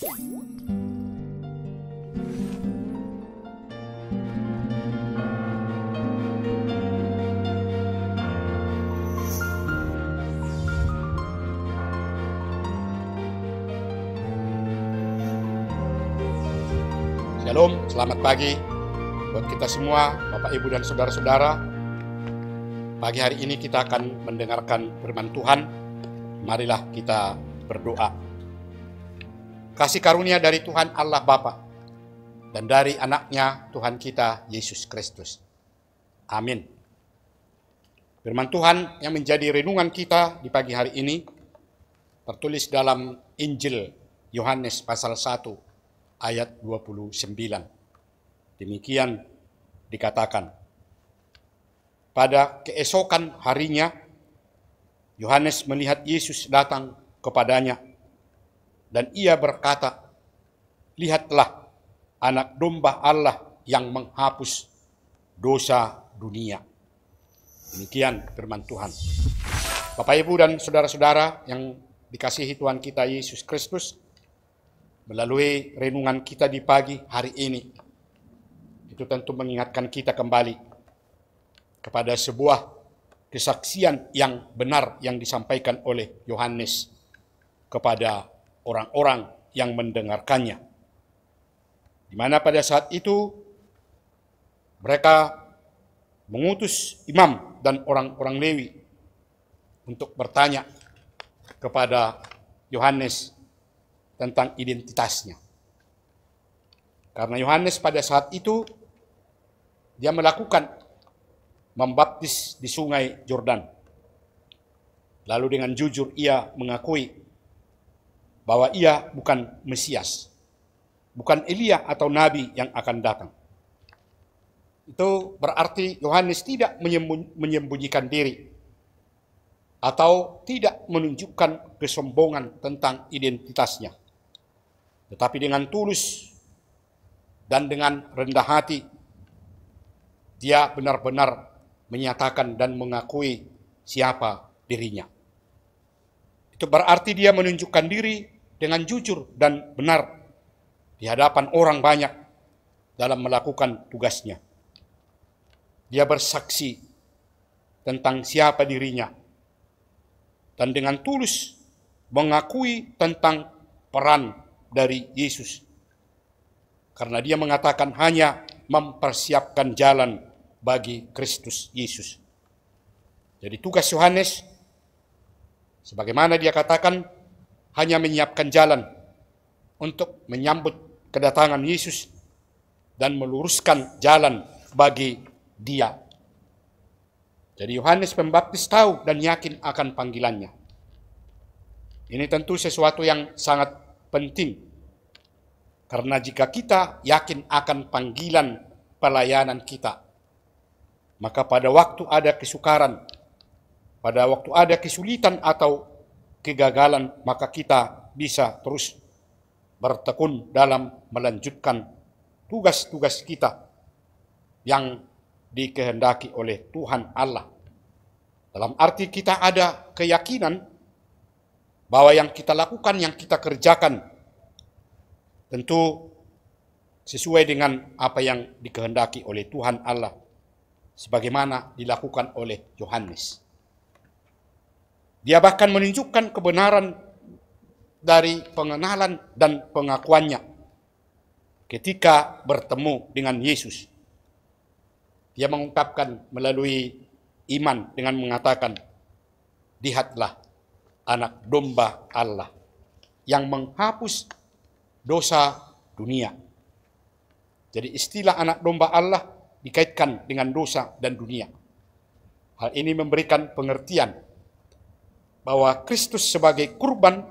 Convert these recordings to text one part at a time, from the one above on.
Shalom, selamat pagi buat kita semua, Bapak, Ibu, dan saudara-saudara. Pagi hari ini kita akan mendengarkan firman Tuhan. Marilah kita berdoa. Kasih karunia dari Tuhan Allah Bapa dan dari anaknya Tuhan kita Yesus Kristus. Amin. Firman Tuhan yang menjadi renungan kita di pagi hari ini tertulis dalam Injil Yohanes pasal 1 ayat 29. Demikian dikatakan. Pada keesokan harinya, Yohanes melihat Yesus datang kepadanya, dan ia berkata, "Lihatlah anak domba Allah yang menghapus dosa dunia." Demikian firman Tuhan. Bapak, Ibu, dan saudara-saudara yang dikasihi Tuhan kita Yesus Kristus, melalui renungan kita di pagi hari ini, itu tentu mengingatkan kita kembali kepada sebuah kesaksian yang benar yang disampaikan oleh Yohanes kepada orang-orang yang mendengarkannya. Di mana pada saat itu mereka mengutus imam dan orang-orang Lewi untuk bertanya kepada Yohanes tentang identitasnya. Karena Yohanes pada saat itu dia melakukan membaptis di sungai Yordan. Lalu dengan jujur ia mengakui bahwa ia bukan Mesias, bukan Elia atau nabi yang akan datang. Itu berarti Yohanes tidak menyembunyikan diri atau tidak menunjukkan kesombongan tentang identitasnya. Tetapi dengan tulus dan dengan rendah hati, dia benar-benar menyatakan dan mengakui siapa dirinya. Itu berarti dia menunjukkan diri dengan jujur dan benar di hadapan orang banyak dalam melakukan tugasnya. Dia bersaksi tentang siapa dirinya dan dengan tulus mengakui tentang peran dari Yesus. Karena dia mengatakan hanya mempersiapkan jalan bagi Kristus Yesus. Jadi tugas Yohanes, sebagaimana dia katakan, hanya menyiapkan jalan untuk menyambut kedatangan Yesus dan meluruskan jalan bagi dia. Jadi Yohanes Pembaptis tahu dan yakin akan panggilannya. Ini tentu sesuatu yang sangat penting, karena jika kita yakin akan panggilan pelayanan kita, maka pada waktu ada kesukaran, pada waktu ada kesulitan atau kegagalan, maka kita bisa terus bertekun dalam melanjutkan tugas-tugas kita yang dikehendaki oleh Tuhan Allah. Dalam arti kita ada keyakinan bahwa yang kita lakukan, yang kita kerjakan, tentu sesuai dengan apa yang dikehendaki oleh Tuhan Allah, sebagaimana dilakukan oleh Yohanes. Dia bahkan menunjukkan kebenaran dari pengenalan dan pengakuannya ketika bertemu dengan Yesus. Dia mengungkapkan melalui iman dengan mengatakan, "Lihatlah anak domba Allah yang menghapus dosa dunia." Jadi istilah anak domba Allah dikaitkan dengan dosa dan dunia. Hal ini memberikan pengertian bahwa Kristus sebagai kurban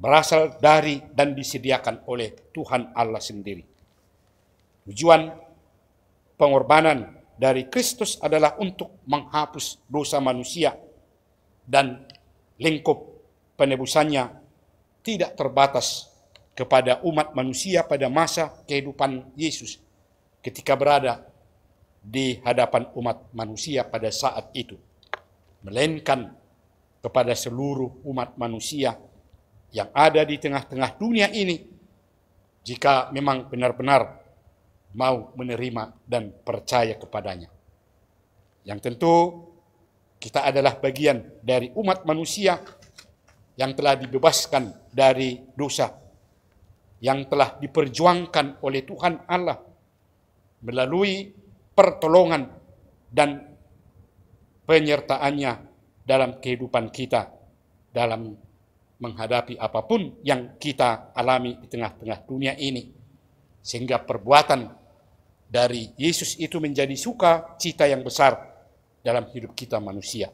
berasal dari dan disediakan oleh Tuhan Allah sendiri. Tujuan pengorbanan dari Kristus adalah untuk menghapus dosa manusia, dan lingkup penebusannya tidak terbatas kepada umat manusia pada masa kehidupan Yesus ketika berada di hadapan umat manusia pada saat itu, melainkan kepada seluruh umat manusia yang ada di tengah-tengah dunia ini, jika memang benar-benar mau menerima dan percaya kepadanya. Yang tentu kita adalah bagian dari umat manusia yang telah dibebaskan dari dosa, yang telah diperjuangkan oleh Tuhan Allah melalui pertolongan dan penyertaannya dalam kehidupan kita, dalam menghadapi apapun yang kita alami di tengah-tengah dunia ini. Sehingga perbuatan dari Yesus itu menjadi sukacita yang besar dalam hidup kita manusia.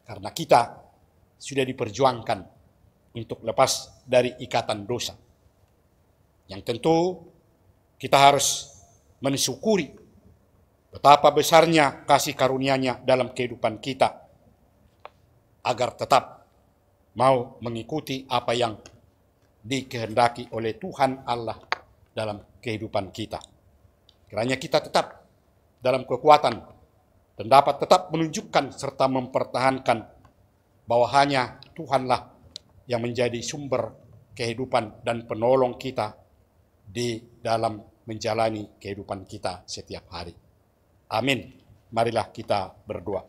Karena kita sudah diperjuangkan untuk lepas dari ikatan dosa. Yang tentu kita harus mensyukuri betapa besarnya kasih karunia-Nya dalam kehidupan kita, agar tetap mau mengikuti apa yang dikehendaki oleh Tuhan Allah dalam kehidupan kita. Kiranya kita tetap dalam kekuatan dan dapat tetap menunjukkan serta mempertahankan bahwa hanya Tuhanlah yang menjadi sumber kehidupan dan penolong kita di dalam menjalani kehidupan kita setiap hari. Amin. Marilah kita berdoa.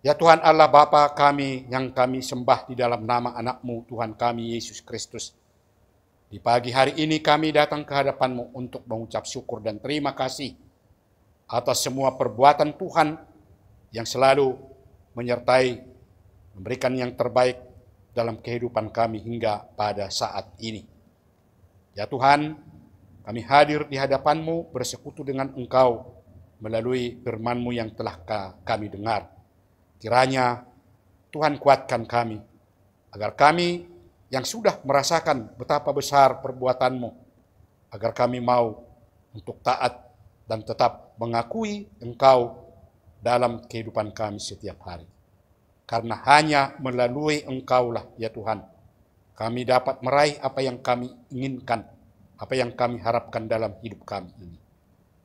Ya Tuhan Allah Bapa kami yang kami sembah di dalam nama anak-Mu Tuhan kami Yesus Kristus. Di pagi hari ini kami datang ke hadapan-Mu untuk mengucap syukur dan terima kasih atas semua perbuatan Tuhan yang selalu menyertai, memberikan yang terbaik dalam kehidupan kami hingga pada saat ini. Ya Tuhan, kami hadir di hadapan-Mu bersekutu dengan Engkau melalui firman-Mu yang telah kami dengar. Kiranya Tuhan kuatkan kami, agar kami yang sudah merasakan betapa besar perbuatan-Mu, agar kami mau untuk taat dan tetap mengakui Engkau dalam kehidupan kami setiap hari. Karena hanya melalui Engkau-lah ya Tuhan, kami dapat meraih apa yang kami inginkan, apa yang kami harapkan dalam hidup kami ini.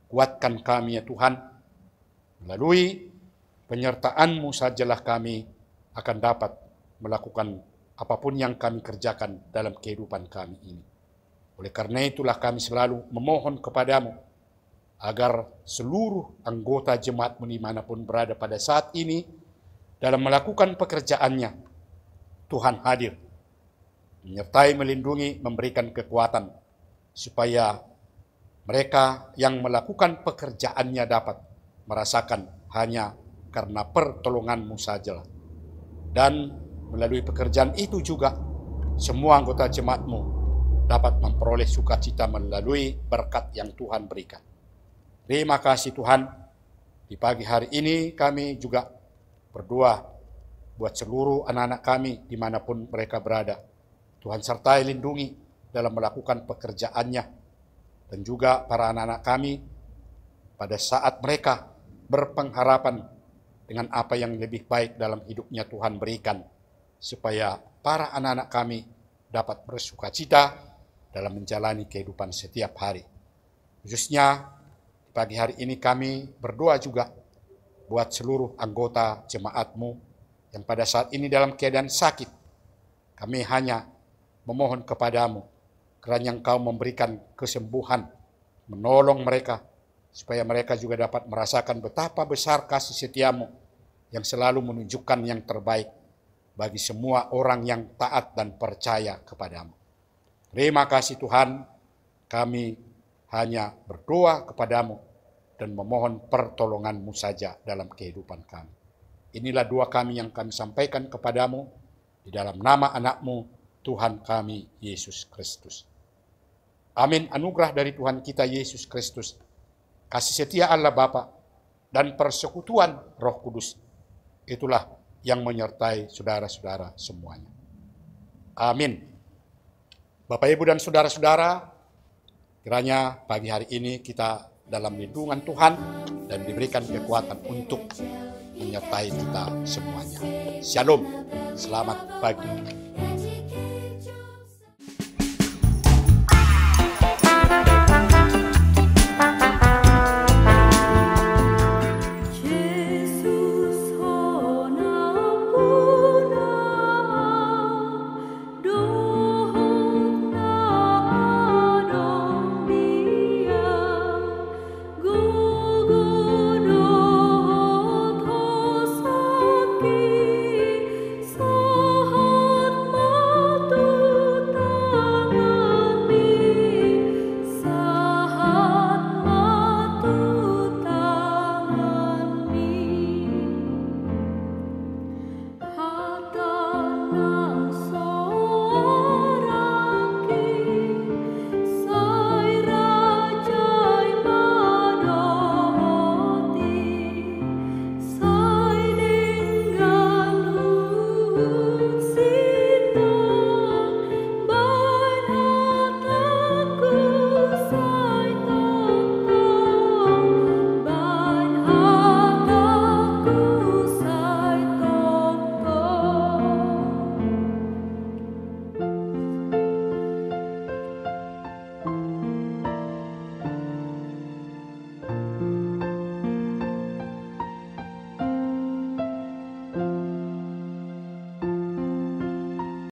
Kuatkan kami ya Tuhan, melalui penyertaan-Mu sajalah kami akan dapat melakukan apapun yang kami kerjakan dalam kehidupan kami ini. Oleh karena itulah kami selalu memohon kepadamu agar seluruh anggota jemaat-Mu dimanapun berada pada saat ini dalam melakukan pekerjaannya, Tuhan hadir, menyertai, melindungi, memberikan kekuatan, supaya mereka yang melakukan pekerjaannya dapat merasakan hanya karena pertolongan-Mu sajalah. Dan melalui pekerjaan itu juga semua anggota jemaat-Mu dapat memperoleh sukacita melalui berkat yang Tuhan berikan. Terima kasih Tuhan. Di pagi hari ini kami juga berdoa buat seluruh anak-anak kami dimanapun mereka berada. Tuhan sertai lindungi dalam melakukan pekerjaannya. Dan juga para anak-anak kami pada saat mereka berpengharapan dengan apa yang lebih baik dalam hidupnya Tuhan berikan, supaya para anak-anak kami dapat bersukacita dalam menjalani kehidupan setiap hari. Khususnya pagi hari ini kami berdoa juga buat seluruh anggota jemaat-Mu yang pada saat ini dalam keadaan sakit. Kami hanya memohon kepadamu, kiranya Engkau memberikan kesembuhan, menolong mereka, supaya mereka juga dapat merasakan betapa besar kasih setia-Mu yang selalu menunjukkan yang terbaik bagi semua orang yang taat dan percaya kepadamu. Terima kasih Tuhan, kami hanya berdoa kepadamu dan memohon pertolongan-Mu saja dalam kehidupan kami. Inilah doa kami yang kami sampaikan kepadamu di dalam nama anak-Mu, Tuhan kami, Yesus Kristus. Amin. Anugerah dari Tuhan kita Yesus Kristus, kasih setia Allah Bapa, dan persekutuan Roh Kudus, itulah yang menyertai saudara-saudara semuanya. Amin. Bapak, Ibu, dan saudara-saudara, kiranya pagi hari ini kita dalam lindungan Tuhan dan diberikan kekuatan untuk menyertai kita semuanya. Shalom, selamat pagi.